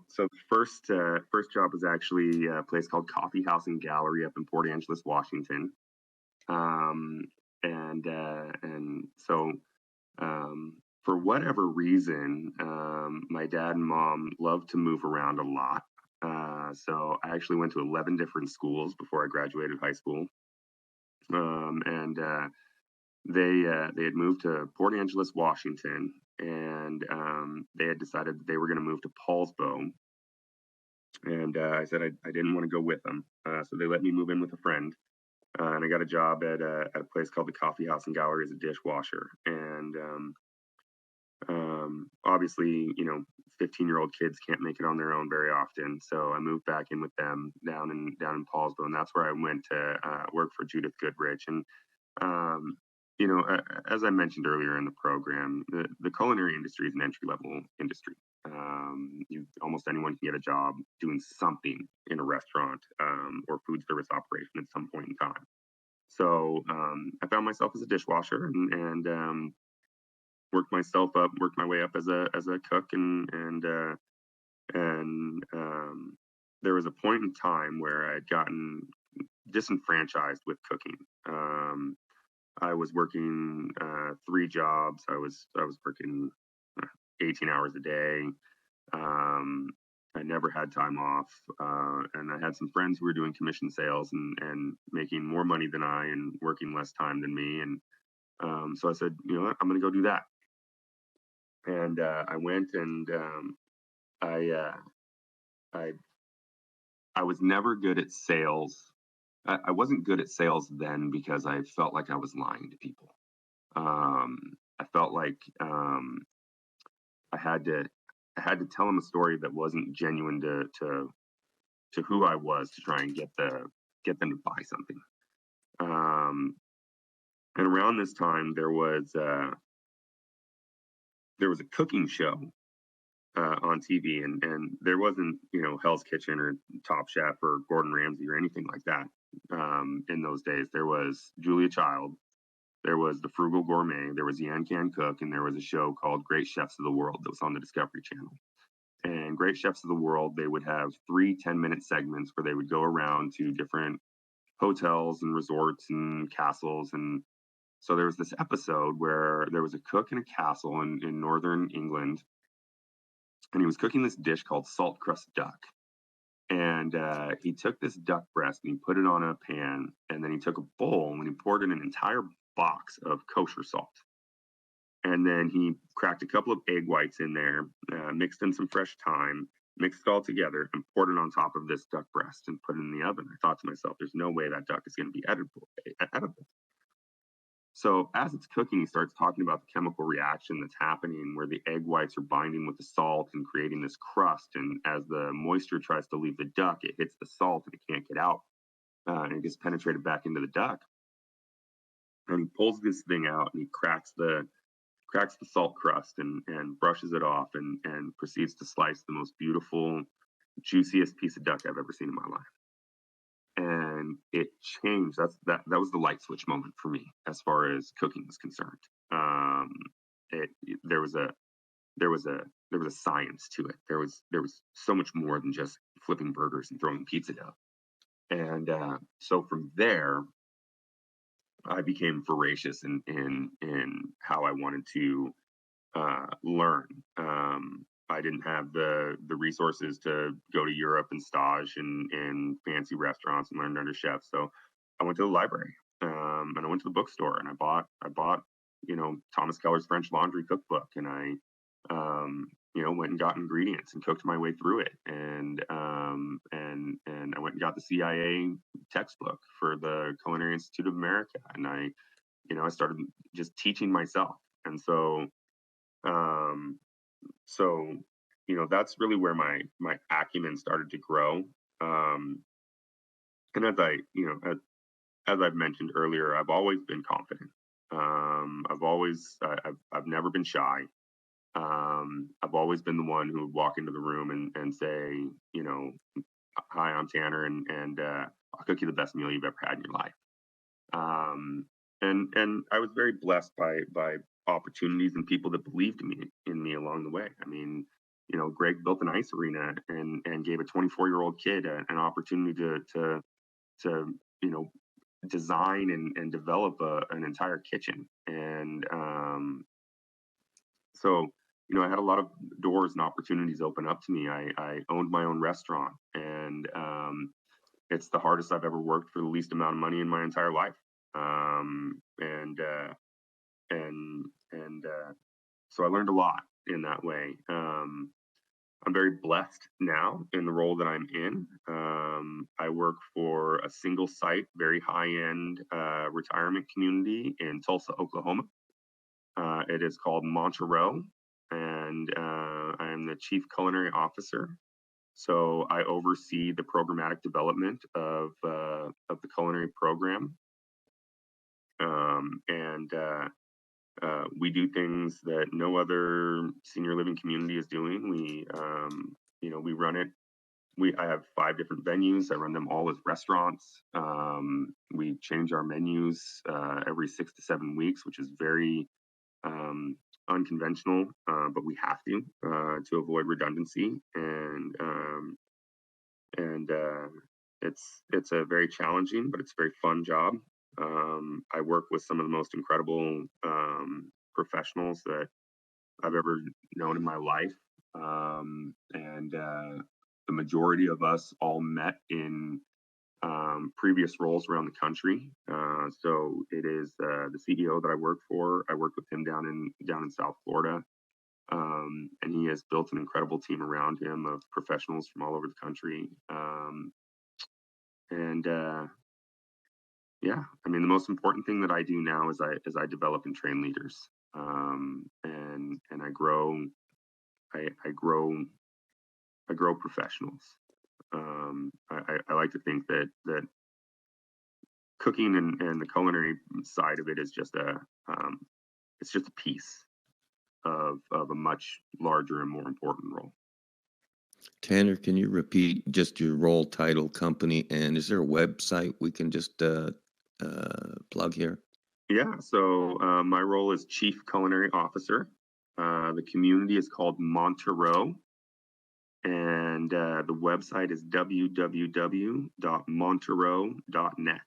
So the first job was actually a place called Coffee House and Gallery up in Port Angeles, Washington. Um, and so for whatever reason, my dad and mom loved to move around a lot. So I actually went to 11 different schools before I graduated high school. And they had moved to Port Angeles, Washington, and they had decided that they were going to move to Paulsbo. And I said I didn't want to go with them, so they let me move in with a friend. And I got a job at a place called the Coffee House and Gallery as a dishwasher. And obviously, 15-year-old kids can't make it on their own very often. So I moved back in with them down in Paulsbo, and that's where I went to work for Judith Goodrich. And um, as I mentioned earlier in the program, the culinary industry is an entry level industry. Almost anyone can get a job doing something in a restaurant or food service operation at some point in time. So I found myself as a dishwasher and worked myself up, worked my way up as a cook, and there was a point in time where I had gotten disenfranchised with cooking. I was working three jobs. I was working 18 hours a day. Um, I never had time off, and I had some friends who were doing commission sales and making more money than I and working less time than me. And so I said, you know what, I'm going to go do that. And I went and I, uh, I I was never good at sales. I wasn't good at sales then because I felt like I was lying to people. I felt like I had to I had to tell them a story that wasn't genuine to who I was to try and get them to buy something. Um, and around this time, there was a cooking show on TV, and there wasn't Hell's Kitchen or Top Chef or Gordon Ramsay or anything like that. In those days, there was Julia Child, there was the Frugal Gourmet, there was Yan Can Cook, and there was a show called Great Chefs of the World that was on the Discovery Channel. And Great Chefs of the World, they would have 3 10-minute segments where they would go around to different hotels and resorts and castles. And so there was this episode where there was a cook in a castle in northern England, and he was cooking this dish called salt crust duck. And he took this duck breast and he put it on a pan, and then he took a bowl and he poured in an entire box of kosher salt. And then he cracked a couple of egg whites in there, mixed in some fresh thyme, mixed it all together, and poured it on top of this duck breast and put it in the oven. I thought to myself, there's no way that duck is going to be edible. So as it's cooking, he starts talking about the chemical reaction that's happening where the egg whites are binding with the salt and creating this crust. And as the moisture tries to leave the duck, it hits the salt and it can't get out. And it gets penetrated back into the duck. And he pulls this thing out and he cracks the salt crust and brushes it off and proceeds to slice the most beautiful, juiciest piece of duck I've ever seen in my life. And it changed. That was the light switch moment for me as far as cooking was concerned. Um, it there was a there was a there was a science to it. There was so much more than just flipping burgers and throwing pizza dough. And so from there, I became voracious in how I wanted to learn. I didn't have the resources to go to Europe and stage in fancy restaurants and learn under chefs. So I went to the library, and I went to the bookstore and I bought Thomas Keller's French Laundry Cookbook, and I went and got ingredients and cooked my way through it, and I went and got the CIA textbook for the Culinary Institute of America, and I started just teaching myself. And um, so that's really where my acumen started to grow. Um, and as I've mentioned earlier, I've always been confident. I've never been shy. I've always been the one who would walk into the room and say, hi, I'm Tanner, and I'll cook you the best meal you've ever had in your life. And I was very blessed by opportunities and people that believed in me along the way. I mean, Greg built an ice arena and gave a 24-year-old kid an opportunity to design and develop an entire kitchen. And so, I had a lot of doors and opportunities open up to me. I owned my own restaurant, and it's the hardest I've ever worked for the least amount of money in my entire life. And so I learned a lot in that way. I'm very blessed now in the role that I'm in. I work for a single site, very high end retirement community in Tulsa, Oklahoma. It is called Montereau, and I am the chief culinary officer. So I oversee the programmatic development of the culinary program, and we do things that no other senior living community is doing. We run it. I have 5 different venues. I run them all as restaurants. We change our menus every 6 to 7 weeks, which is very unconventional, but we have to avoid redundancy. And it's a very challenging, but it's a very fun job. I work with some of the most incredible professionals that I've ever known in my life. And the majority of us all met in previous roles around the country. So it is the CEO that I work for. I work with him down in South Florida. And he has built an incredible team around him of professionals from all over the country. And yeah, I mean, the most important thing that I do now is I develop and train leaders. And I grow professionals. I like to think that cooking and the culinary side of it is it's just a piece of a much larger and more important role. Tanner, can you repeat just your role, title, company, and is there a website we can just plug here? Yeah, so my role is Chief Culinary Officer. The community is called Montereau, and the website is www.montereau.net.